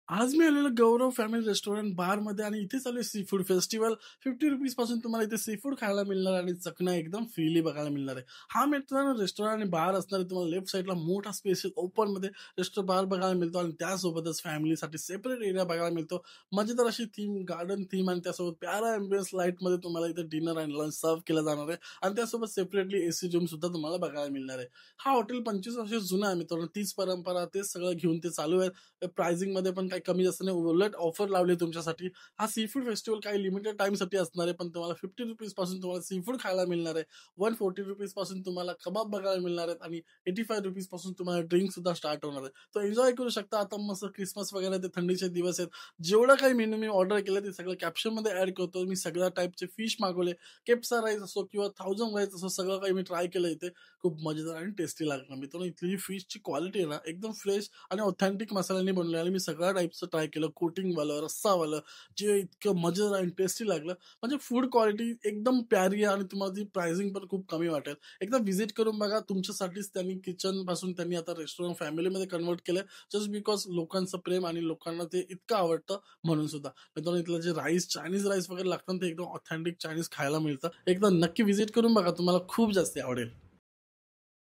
आज मी आलेलो गौरव family restaurant बारमध्ये आणि इथे चालू आहे सी फूड फेस्टिवल. ₹50 पासून तुम्हाला इथे सी फूड खायला मिळणार आणि चखना एकदम फ्रीली बघायला मिळणार आहे. हा मित्रांनो रेस्टॉरंट आणि बार असणार आहे. तुम्हाला लेफ्ट साइडला मोठा स्पेस ओपनमध्ये बार बघायला मिळतो आणि त्यासोबतच फॅमिलीसाठी सेपरेट एरिया बघायला मिळतो. मजेदार अशी थीम, गार्डन थीम आणि त्यासोबत प्यारा एम्बियन्स लाईटमध्ये तुम्हाला इथे डिनर आणि लंच सर्व्ह केलं जाणार आहे आणि त्यासोबत सेपरेटली एसी रूम सुद्धा तुम्हाला बघायला मिळणार आहे. हा हॉटेल 25 वर्ष जुना आहे मित्रांनो. तीच परंपरा, तेच सगळं घेऊन ते चालू आहे. प्राइसिंगमध्ये पण काही कमी जास्त नाही. उलट ऑफर लावली तुमच्यासाठी. हा सी फूड फेस्टिव्हल काही लिमिटेड टाईमसाठी असणार आहे. पण तुम्हाला ₹50 पासून तुम्हाला सी फूड खायला मिळणार आहे. ₹140 पासून तुम्हाला कबाब बघायला मिळणार आहेत आणि ₹85 पासून तुम्हाला ड्रिंक सुद्धा स्टार्ट होणार आहे. तर एन्जॉय करू शकता. आता मस्त क्रिसमस वगैरे ते थंडीचे दिवस आहेत. जेवढं काही मेनू मी ऑर्डर केलं ते सगळं कॅप्शनमध्ये ॲड करतो. मी सगळ्या टाईपचे फिश मागवले. केप्सा राईस असो किंवा थाउजंड राईस असो सगळं काही मी ट्राय केलं इथे. खूप मजेदार आणि टेस्टी लागलं. मित्रांनो इथली जी फिशची क्वालिटी आहे ना एकदम फ्रेश आणि ऑथेंटिक मसाल्याने बनवले आणि मी सगळ्या टाईपचं ट्राय केलं. कोटिंगवालं, रस्सावालं जे इतकं मजेदार आणि टेस्टी लागलं. म्हणजे फूड क्वालिटी एकदम प्यारी आहे आणि तुम्हाला ती प्राइसिंग पण खूप कमी वाटेल. एकदा व्हिजिट करून बघा. तुमच्यासाठीच त्यांनी किचनपासून त्यांनी आता रेस्टॉरंट फॅमिलीमध्ये कन्व्हर्ट केलंय. जस्ट बिकॉज लोकांचं प्रेम आणि लोकांना ते इतकं आवडतं म्हणून सुद्धा. मित्रांनो इथलं जे राईस, चायनीज राईस वगैरे लागतं ते एकदम ऑथेंटिक चायनीज खायला मिळतं. एकदा नक्की व्हिजिट करून बघा. तुम्हाला खूप जास्त आवडेल.